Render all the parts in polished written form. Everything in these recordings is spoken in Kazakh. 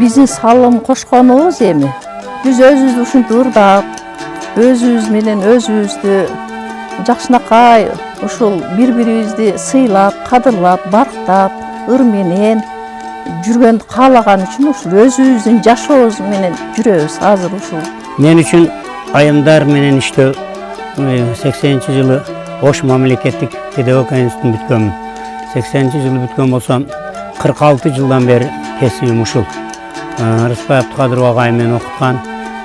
биздин салым кошконубуз эми. Биз өзүбүздү ушинтип ырдап, өзүбүз менен өзүбүздү жакшынакай ушул бири-бирибизди сыйлап, кадырлап, барктап, ыр менен жүргөндү каалаган үчүн ушул өзүбүздүн жашообуз менен жүрөбүз азыр ушул. Мен үчүн айымдар менен иштөө 80-жылы Ош мамлекеттик педагогика институтун бүткөнмүн. 80-жылы бүткөн болсом, 46 жылдан бери кесибим ушул. Рыспай Абдыкадыров агай мени окуткан.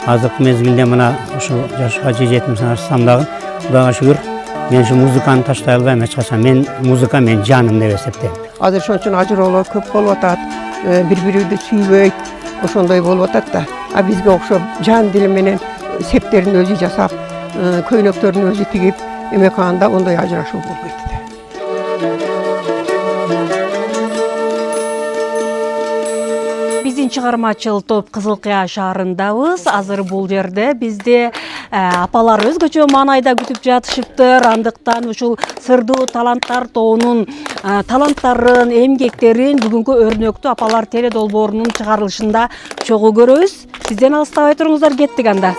Азыркы мезгилде мына ушул жашка жетимсиң ашсам дагы, Кудайга шүгүр, мен ушу музыканы таштай албайм эч качан. Мен музыка менин жаным деп эсептейм. Азыр ошон үчүн ажыроолор көп болуп атат, бири-бирибизди сүйбөйт, ошондой болуп атат да. А бизге окшоп жан дили менен септерин өзү жасап, көйнөктөрүн өзү тигип, эме кылганда ондой ажырашуу болбойт. Биздин чыгармачыл топ Кызыл Кыя шаарындабыз. Азыр бул жерде бизде апалар өзгөчө маанайда күтүп жатышыптыр. Андыктан ушул сырдуу таланттар тобунун таланттарын, эмгектерин бүгүнкү өрнөктүү апалар теле долбоорунун чыгарылышында чогуу көрөбүз. Сизден алыстабай туруңуздар, кеттик анда.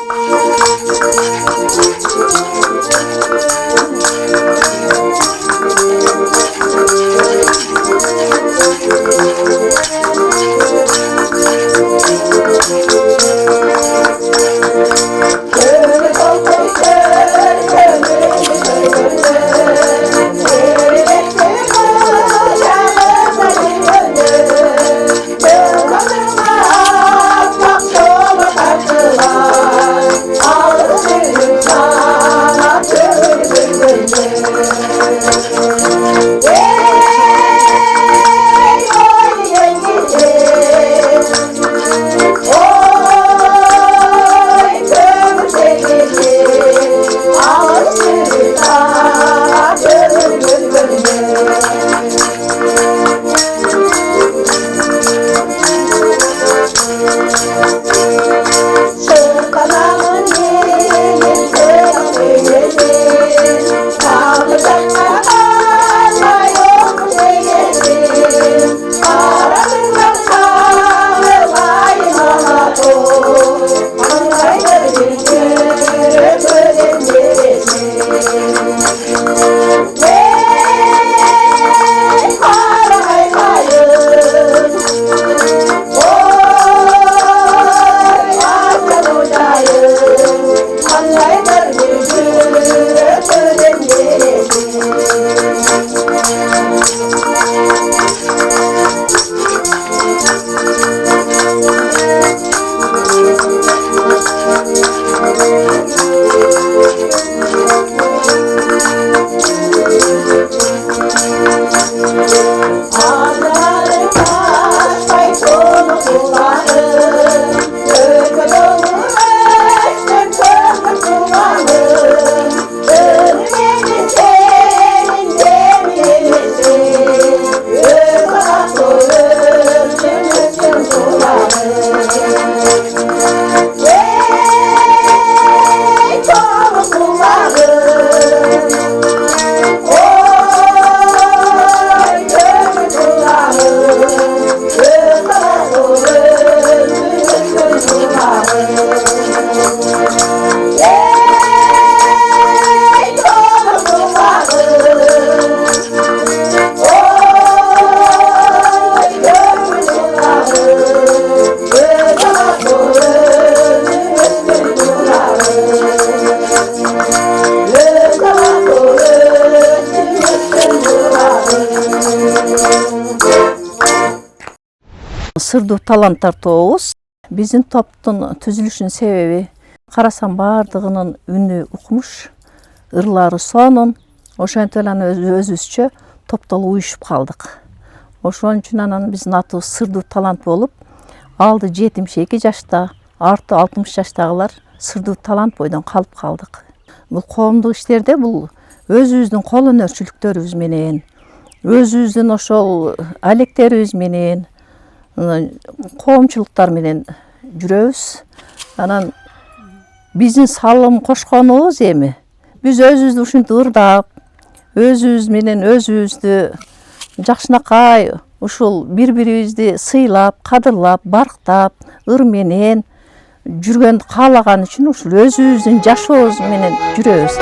Сырдуу таланттар тобубуз. Биздин топтун түзүлүшүнүн себеби карасам баардыгынын үнү укмуш, ырлары сонун. Ошентип эле өзүбүзчө топтолуп уюшуп калдык. Ошон үчүн анан биздин атыбыз Сырдуу талант болуп, алды 72 жашта, арты 60 жаштагылар сырдуу талант бойдон калып калдык. Бул коомдук иштерде бул өзүбүздүн кол өнөрчүлүктөрүбүз менен, өзүбүздүн ошол алектерибиз менен, коомчулуктар менен жүрөбүз. Анан биздин салым кошконубуз эми. Биз өзүбүздү ушинтип ырдап, өзүбүз менен өзүбүздү жакшынакай ушул бири-бирибизди сыйлап, кадырлап, барктап, ыр менен жүргөндү каалаган үчүн ушул өзүбүздүн жашообуз менен жүрөбүз.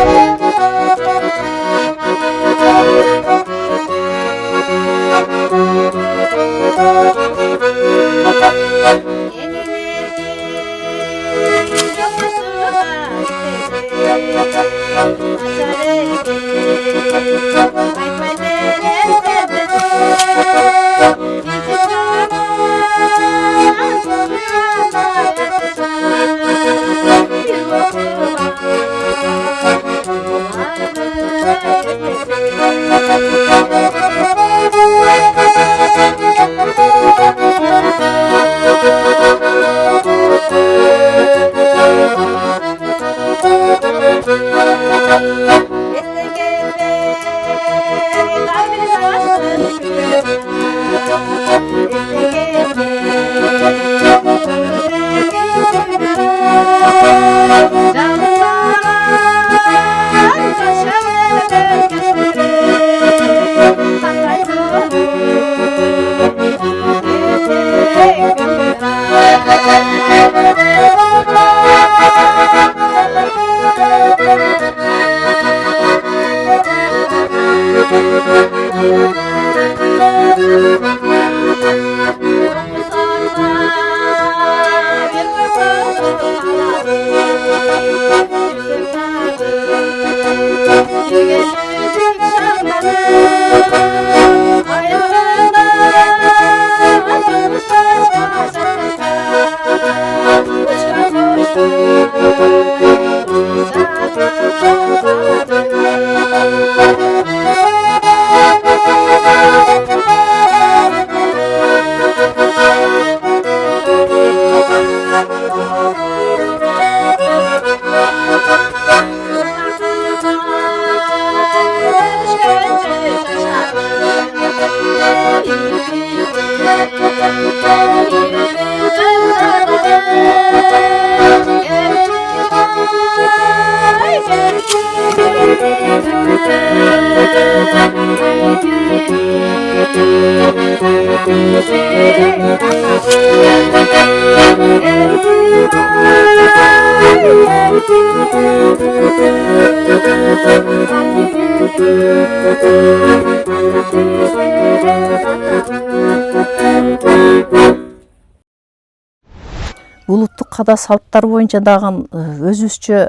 Улуттук када салттар боюнча дагы өзүбүзчө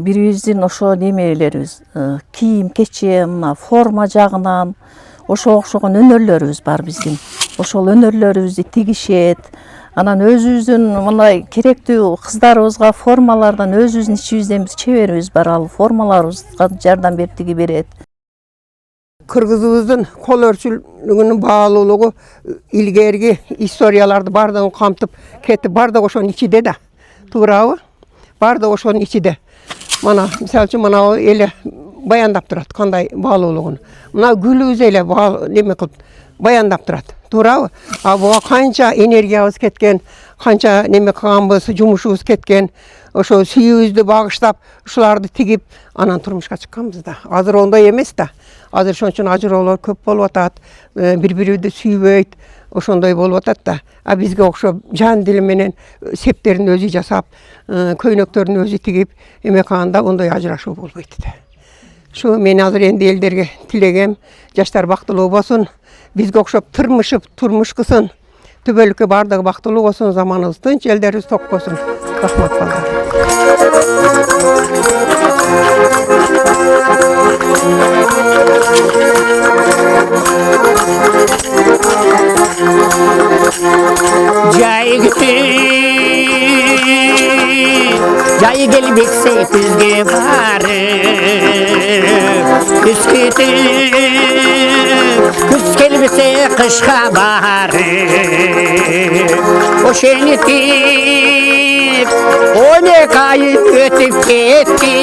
бирибиздин ошо немелерибиз, кийим кечем, мына форма жагынан ошого окшогон өнөрлөрүбүз бар биздин. Ошол өнөрлөрүбүздү тигишет. Анан өзүбүздүн мындай керектүү кыздарыбызга формалардан өзүбүздүн ичибизден биз чеберибиз бар, ал формаларыбызга жардам берип тиги берет. Кыргызыбыздын кол өрчүлүгүнүн баалуулугу илгерги историяларды бардыгын камтып кетип, бардыгы ошонун ичинде да. Туурабы? Бардыгы ошонун ичинде. Мына, мисалы үчүн мына эле баяндап турат кандай баалуулугун. Мына гүлүбүз эле неме кылып баяндап турат. Туурабы? А буга канча энергиябыз кеткен, канча неме кылганбыз, жумушубуз кеткен. Ошо сүйүүбүздү багыштап, ушуларды тигип, анан турмушка чыкканбыз да. Азыр ондой эмес да. Азыр ошон үчүн ажыроолор көп болуп атат, бири-бирибизди сүйбөйт, ошондой болуп атат да. А бизге окшоп жан дили менен септерин өзү жасап, көйнөктөрүн өзү тигип, эме кылганда ондой ажырашуу болбойт да. Şu men azır endi elderge tilegem, жаштар бактылуу болсун, бизге окшоп тырмышып, турмуш кылсын, төбөлүккө бардыгы бактылуу болсун, заманыбыз тынч, элдерибиз ток болсун. Рахмат балдар. Jay gelbekse kuzge barıp Kuz ketip, kuz kelbese kışka barıp Oşenitip, 12 ay ötüp gitti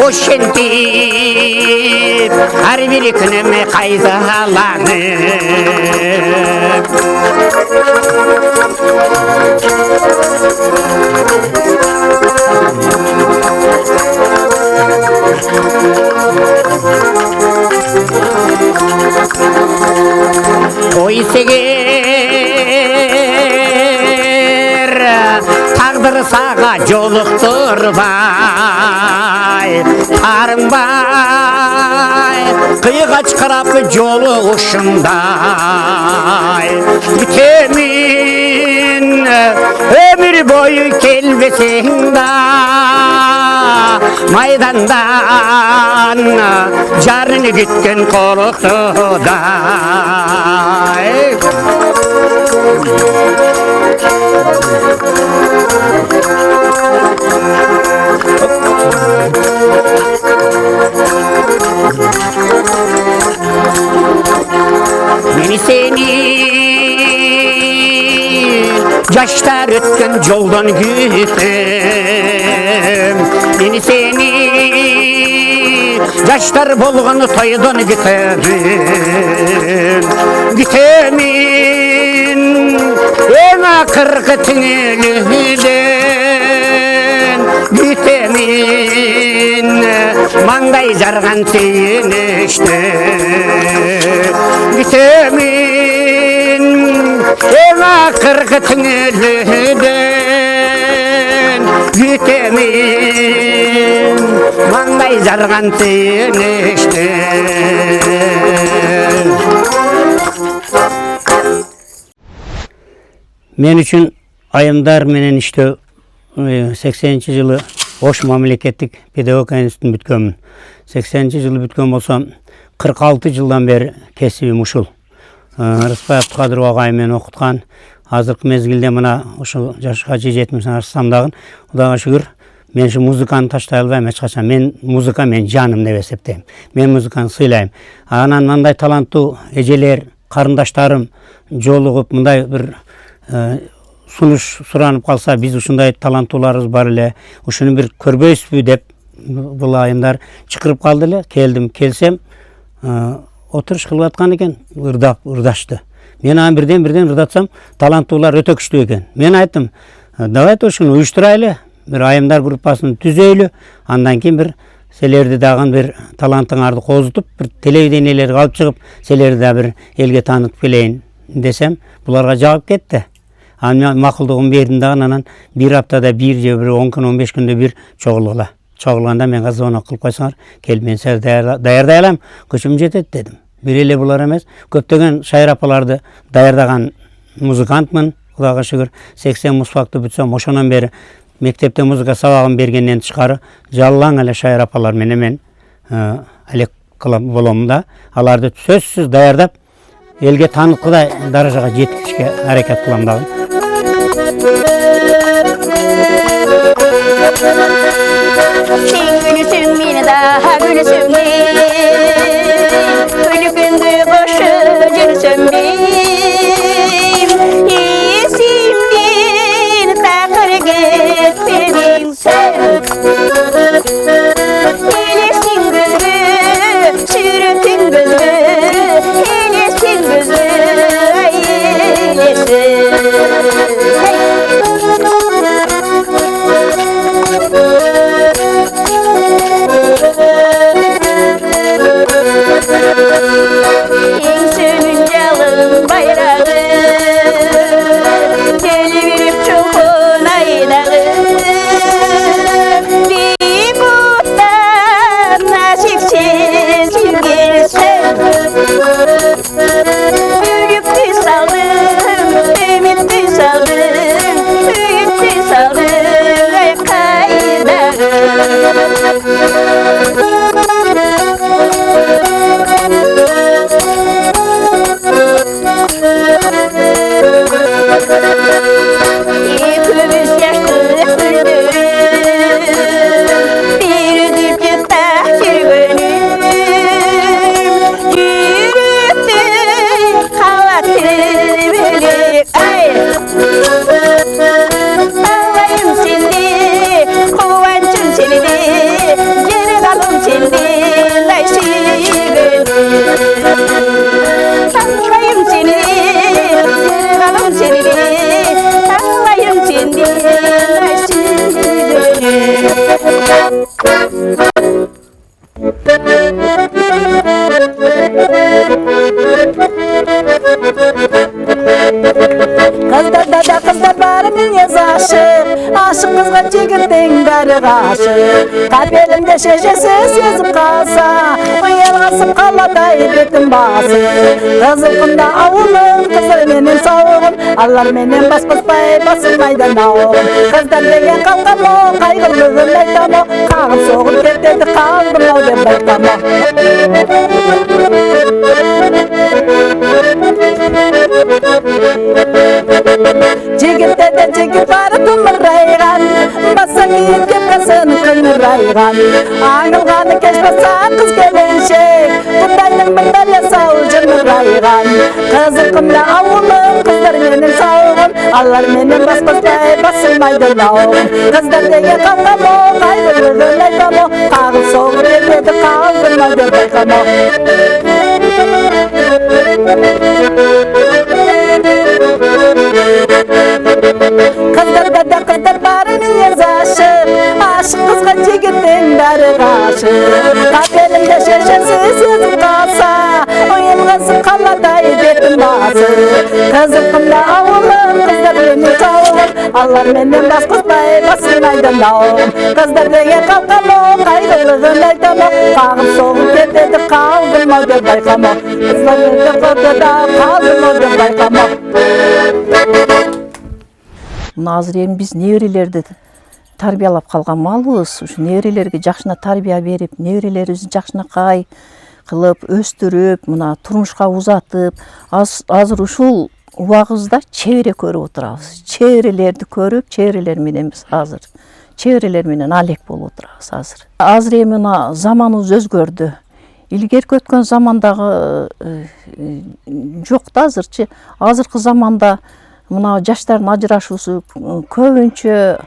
Oşenitip, her bir günüme kaydalanıp Eyseger taqdir sağa joluqturbay arınbay kıyıgaç qarap jolu uşunday bitemin ömür boyu kelbesin da maydandan jarını gütken koluqtuday Meni seni yaşlar ötken yoldan gütüm Meni seni yaşlar bolğan toydan gütüm Gütümin en akırgı tünelüden Gütümin mangay jargan çiğneşti Gütümin en akırgı tünelüden Gütümin mangay jargan çiğneşti Men üçün ayımdar menen işte 80-ci yılı Oş Mamleketlik Pedagogika Institutunu bütkönmün. 80-ci yılı bütkön bolsam 46 yıldan beri kesibim uşul. Rıspay Abdulkadir agay meni okutkan. Hazırkı mezgilde mına uşul jaşka жетmişsin artsam dagın. Xudaga şükür men şu muzikаны taşтай albayım hiç kaçan. Men muzika men janım dep esептейм. Men muzikаны sıylayım. Anan mындай talanttуу эжелер, карындаштарым жолугуп мындай bir sunuş suranıp kalsa biz uşunday talanttууларыбыз бар эле ушуну bir көрбөйсүзбү деп бул айымдар чакырып калды эле келсем отуруш кылып аткан экен ырдашты мен аны бирден ырдатсам таланттуулар өтө күчтүү экен мен айттым давайте ушуну уюштурайлы bir айымдар группасын түзөйлү андан кийин bir силерди дагы bir талантыңарды козутуп bir телевидениелерге алып чыгып силерди да bir элге таанытып келейин десем буларга жагып кетти. Макулдугун бердим дагы анан bir аптада bir же 10 күн 15 күндө bir чогулгула. Чогулганда мен звонок кылып койсоңор, келип мен силерди даярдай алам, күчүм жетет дедим. Бир эле булар эмес, көптөгөн шайыр апаларды даярдаган музыкантмын. Кудайга шүгүр 80 мусфакты бүтсөм, ошонон бери мектепте музыка сабагын бергенден тышкары жаллаң эле шайыр апалар менен мен алек кылам болом да. Аларды сөзсүз даярдап элге тааныткыдай даражага жеткизишке аракет кылам дагы. Sen gülüsün meni daha gülüsün men Gülüpündü boşu gülüsün men Esimden takır getmedin sen Elesin gözlü, sürütün gözlü Elesin gözlü, Engsünün yalın bayrağı Geliverip çokun aydağı Bir kutlar nasipsiz yürgersen Ülüktü saldım, ümittü saldım Üyüttü saldım ay kaydağı Thank you. kızga jigitting bari gaşık. Kabelimde şeşesi sezip kalsa, yalgasıp kaladay betim bası. Kızılkında avulun, kızlar menin sağım, allar menin baspaspay basılmaydan ağım. Kızlar degen kalkamo, kaygırlığın aytamo, kağın soğuk ketedi kaldım o dem baytamo. Jigit'te de jigit var tumuraygan, basa giyip kepkasını kıngıraygan. Ağılganı keşpasa kız gelinşek, Kudayның bir belle sağıl jımıraygan. Kızılkımda avulun, kızlar menin sağım, allar menin baspaspay basılmaydı nağım. Kızlar degen kalkamo, kaygırlığın aytamo, kağın soğuk ketedi kaldım o dem baytamo. Kızlarda da kızlar barının yazaşı, aşık kızga jigitting bari gaşık. Kabelimde şeşesi sezip kalsa, yalgasıp kaladay betim bası. Kızılkımda avulun, kızlar menin sağım, allar menin baspaspay basılmaydan ağım. Kızlar degen kalkamo, kaygırlığın aytamo, kağın soğuk ketedi kaldım o dem baytamo. Kızlar menin korkuda kaldım o dem baytamo. Nazirem biz nevrelerdi tarbiyalap kalgan malыбыз. Ушу неврелерге жакшына тарбия берип, неврелерибизди жакшынакай кылып, өстүрүп, мына турмушка узатып, азыр ушул убагыбызда чебере көрүп отурабыз. Чеберелерди көрүп, чеберелер менен биз азыр чеберелер менен алек болуп отурабыз азыр. Азыр эми мына заманыбыз өзгөрдү. Илгерки өткөн замандагы жок да азырчы. Азыркы заманда мына жаштардын ажырашуусу көбүнчө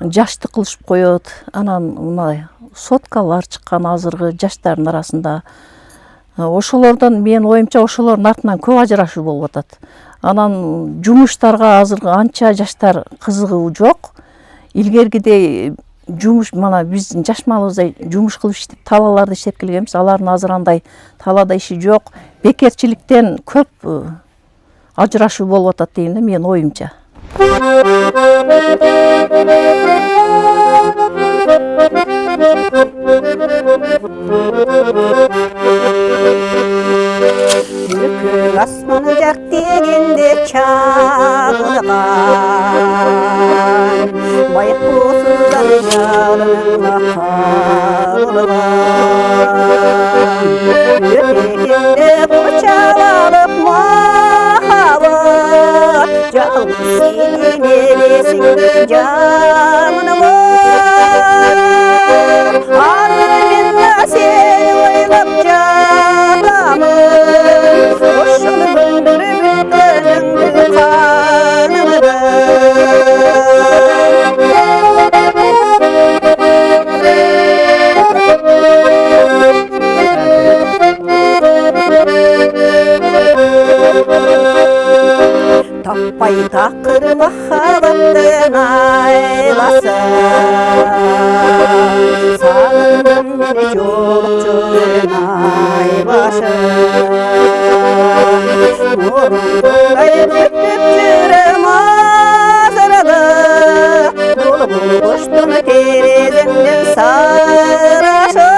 жашты кылышып коет. Анан мына соткалар чыккан азыркы жаштардын арасында. Ошолордон менин оюмча ошолордун артынан көп ажырашуу болуп атат. Анан жумуштарга азыркы анча жаштар кызыгуу жок. Илгергидей жумуш мына биздин жаш малыбыздай жумуш кылып иштеп талаларды иштеп келгенбиз. Алардын азыр андай талада иши жок. Бекерчиликтен көп ажырашуу болуп атат дейм да менин оюмча. Yükü asmanı jak degende çağırgan Baykusuzdan yağrına kalgan Ötekinde bıçak alıp mahavat Canım seni neresin canını var Ardına seni oylap canamın Hoşunu güldürüp önümde kanımı Tappay takır mahabatın aylasın Sağındım beni çolukçuğun aybaşın Nurumdulay öpüp jürem azaralı Dolu buluştun terezimden saraşın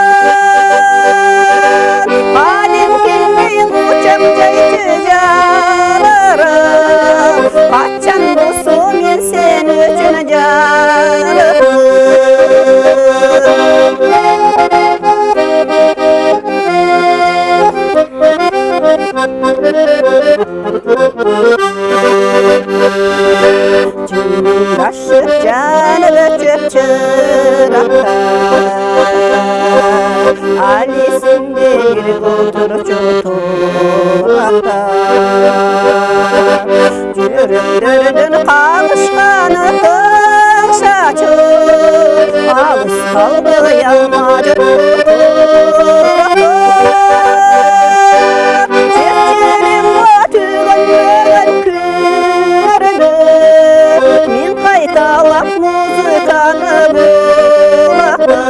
Halim kelmeyin uçap caycı canarım Kaçan dostum men sen üçün canım Cümdaşıp canı öçüp çırakta Alisinde bir oturup çoturakta Cüründürdün kalışkanı kıngşaçı Alыс kaldı yalmacı Çekçerim ötügön körünü Min kaytalap muzikanı bulakta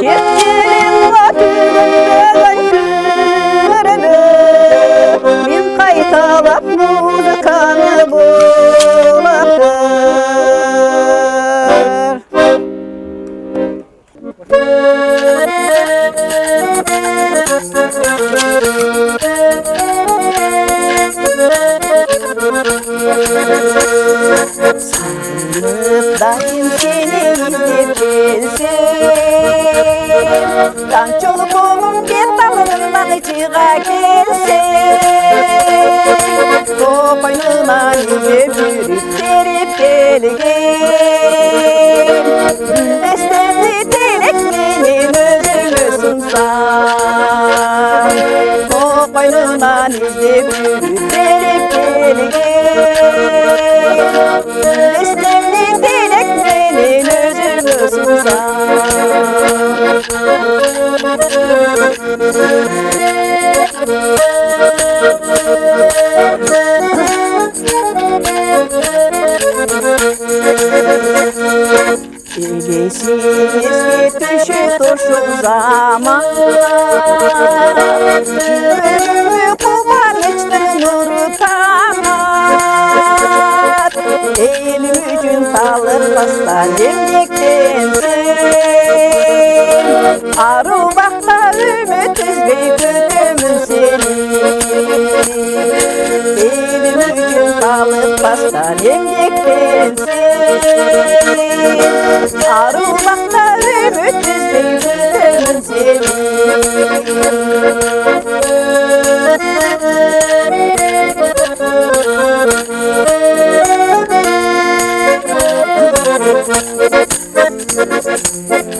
Çekçerim ötügön körünü Min kaytalap muzikanı bulakta Dayım seni izlep gelsem Kançolu kolum bir dalından çığa gelsem Kopaynına izlep yürüp derip gelgem Destemli dilek benim özümü sunsam Kopaynına izlep yürüp derip gelgem Destemli dilek benim özümü sunsam Egesiz düşü turşu zaman Ölümü kuvar içtir nuru tamat Elim üçün kalır bastan emdektensin Arı bakta ümit üzbey güdümün senin Elim üçün kalır bastan emdektensin Arı bakta ümit üzbey güdümün senin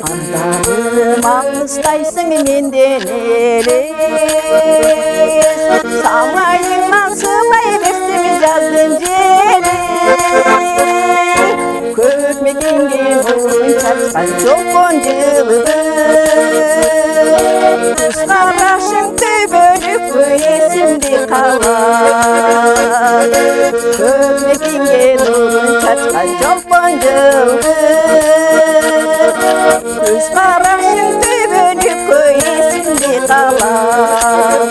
Andağım alstaysın menden eres Samayından sığmay bestimi yazdın ceres Kökmekingen uğrun çarpsan çok boncılıdır Kıskarlaşın tübölüp esimde kalar Kökmekingen uğrun çarpsan çok boncılıdır Kıskarlaşın tübölüp esimde kalar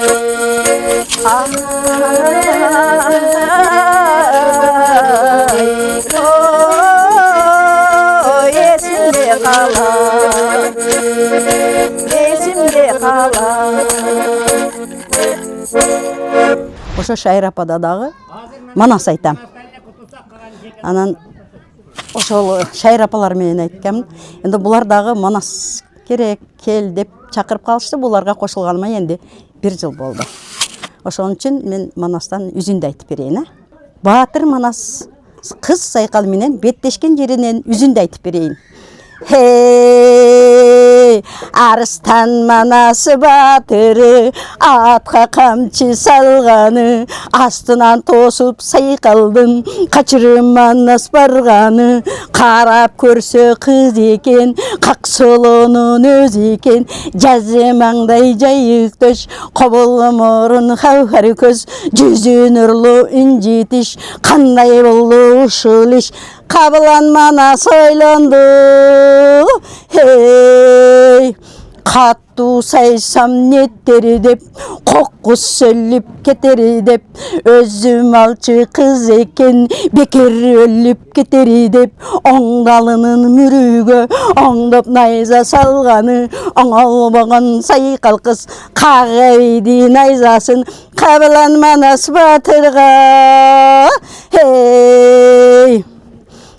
Esimde kalar Esimde kalar Ошо Шайыр апада дагы манас айтам. Анан ошол Шайыр апалар менен айткам. Энди булар дагы манас керек кел деп чакырып калышты. Буларга кошулганыма энди 1 жыл болду. Ошон үчүн мен манастан үзүндү айтып берейин. Баатыр манас кыз сайкал менен беттешкен жеринен үзүндү айтып берейин. Hey, Arslan manası batırı, atqa kamçı salğanı, astынан tosup sayqaldın, kaçırım manas barğanı, qarap körse kız eken, qaqsolonun öz eken, jazı mаңдай jayık döş, qobul morun xavxar köz, жүзү nurlu incitiş, qanday boldu uşul iş, Kabılan manas oylandı, hey, kattu saysam netteri dep, kokku söylüp keteri dep, özüm alçı kız eken, bekir ölüp keteri dep, oңdalının mürügö, oңdop nayza salğanı, oңalbagan saykal kız, kağaydi nayzasın, kabılan manas batırga, hey.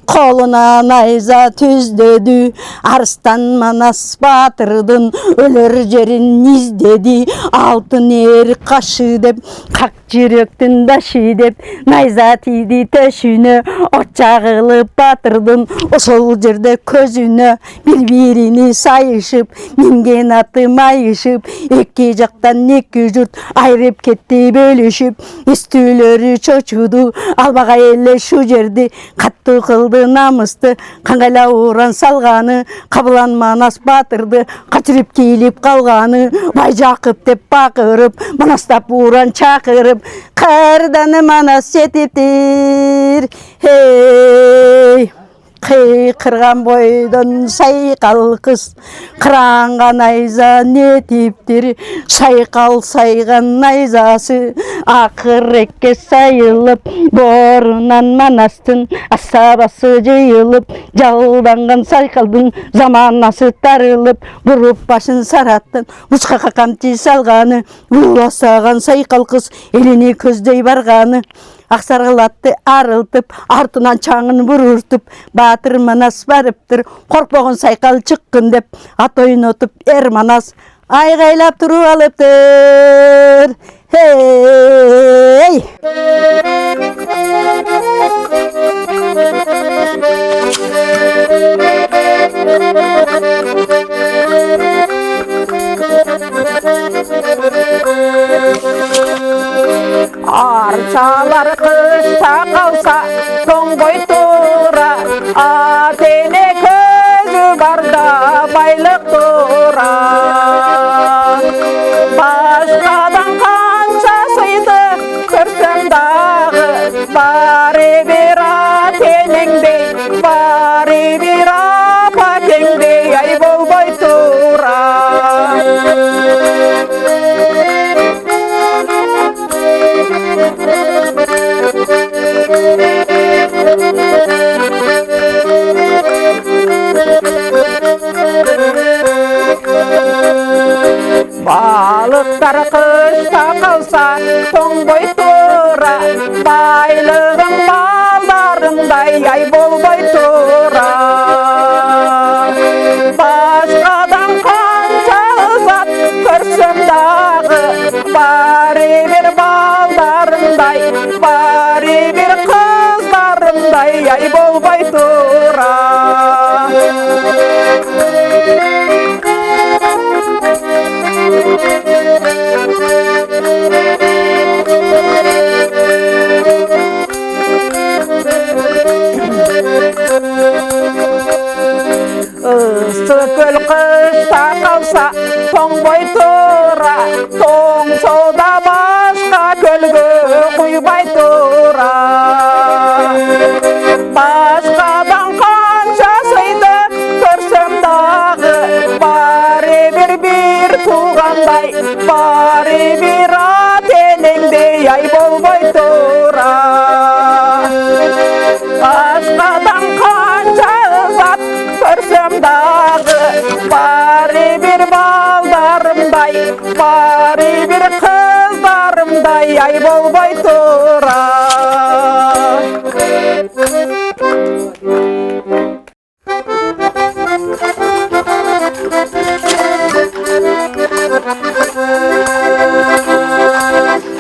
Koluna nayza tüzdödü, Arslan manas batırdın, ölür jerin izdedi, altın er kaşı dep, kak жүректің дашы деп, найза тиді төшіне, от жағылып батырдың, осол жерде көзіне, бір-біріні сайышып, менген аты майышып, екі жақтан екі жұрт айрып кетті бөлішіп, естілері чочуду, албаға елі шу жерді, қатты қылды намысты, қаңғайла уран салғаны, қабылан манас батырды, қачырып кейліп қалғаны, бай жақып деп бақырып, манастап уран чақырып, Qardanı manas yetiptir, hey, қиқырған бойдан сайқал қыз қыранған найза не типтер шайқал сайған найзасы ақырекке сайылып борынан манастың асабасы жиылып жалданған сайқалдың заманасы тарылып бұрып башын сараттың ұшқақа қамти салғаны уласаған сайқал қыз еліне көздей барғаны ақсарғылатты арылтып артынан чаңын бұрыртып батыр манас барыптыр қорқпаған сайқал шыққын деп ат ойнатып ер манас айғайлап тұрып алыптыр. Хей! Аршалар қышта қалса тоңғой тура, атене көзі барда байлық тура. Башқадан қанша сыйды көрсем дағы, бари бер атенеңдей, бари бер апатеңдей, ай болбой тура. Балықтар қышта қалса тоңбой тура, байлығың балдарыңдай ай болбой тура. Башқадан қанша зат көрсем дағы, бари бер балдарыңдай, бари бер қыздарыңдай ай болбой тура. Көл қышта қалса тоңбой тура, тоңсода башқа көлге құйбай тура. Башқадан қанша сыйды көрсем дағы, бари бер туғандай, бари бер атенеңдей ай болбой тура. Башқадан қанша зат көрсем дағы, бари бер балдарымдай, бари бер қыздарымдай ай болбой тура.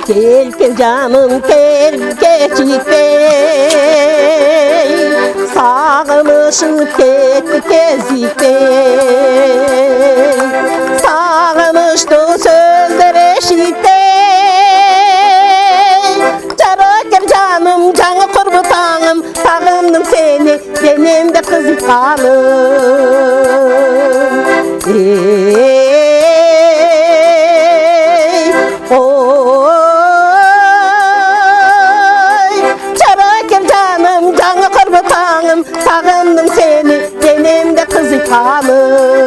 Kel kel canım kel geçitey, sağmışıp ketti kezitey. Sağmıştı sözler eşitey, çarakem canım canı kurbutağım, sağımdım seni benim de kızıkalım. Sağındım seni, benim de kızıkalım.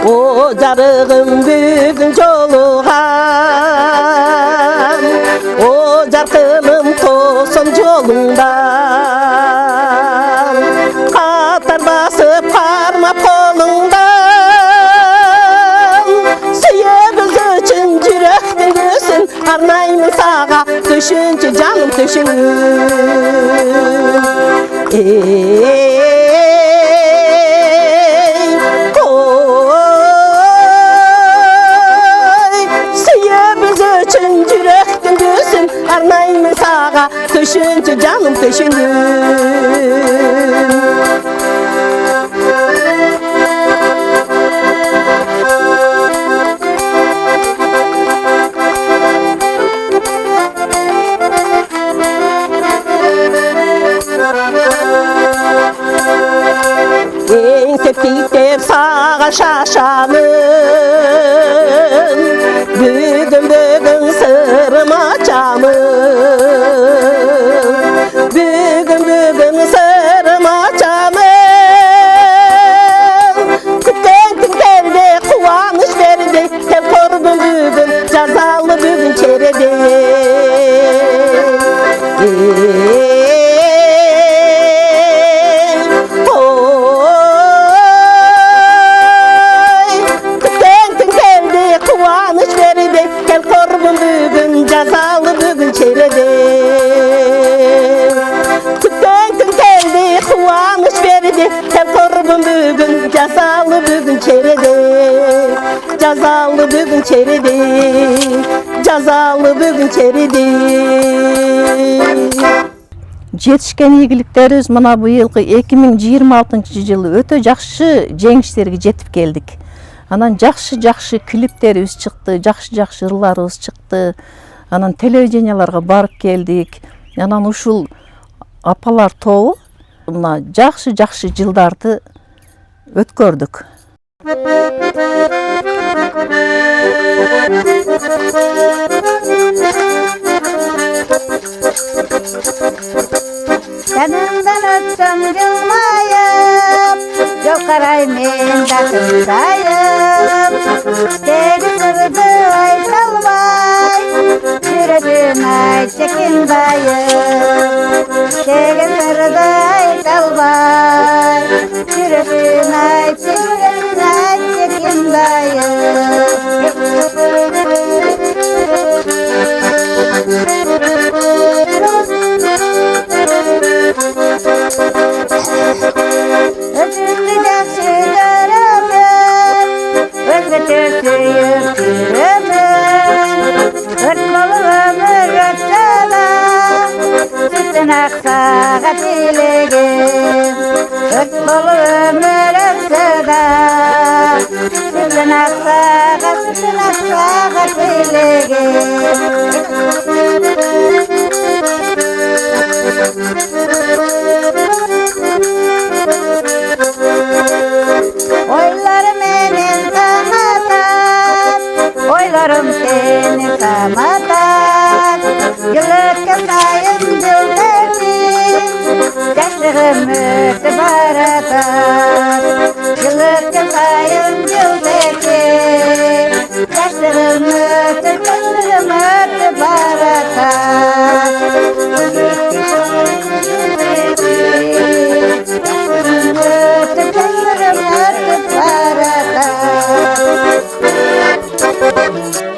O carığım bugün çoluğam, o carkımım tosun yolundan, katar basıp parma kolundan. Suyabız için yürekten gülsün, arnayımın sağa düşünce canım düşünün. Arnayımın sağa düşünce canım düşündüm. yaşamın Bugün sırrımı açamın Bugün sırrımı açamın Kütken geldi kuvanış verdi Tel korbun bugün cazalı bugün çeredi Cazalı bugün çeredi Kütken geldi kuvanış verdi Tel korbun bugün cazalı bugün çeredi Cazalı bugün çeredi Cazalı bugün çeredi Жетишкен ийгиликтерибиz мына быйылкы 2026-жылы өтө жакшы жеңиштерге жетип келдик. Анан жакшы клиптерибиз чыкты, жакшы ырларыбыз чыкты. Анан телевиденияларга барып келдик. Анан ушул апалар тобу мына жакшы жылдарды өткөрдүк. Yanımdan ötsem yılmayıp Yok karaymen da kırsayıp Teri sırdı ay salmay Yürüdüm ay çekinbayıp Teri sırdı ay salmay Yürüdüm ay Özünü jakşı görümün Özgötürsü yürtürümün Örtmalı ömür ötsene Sütün aksağa dilegim Örtmalı ömür ötsene Sütün aksağa dilegim Oylarım benim samadan Oylarım seni samadan Yıllıkka sayın yılderdim Yaşlığım ötü baradan Yıllıkka sayın yılderdim Yaşlığım ötü baradan Para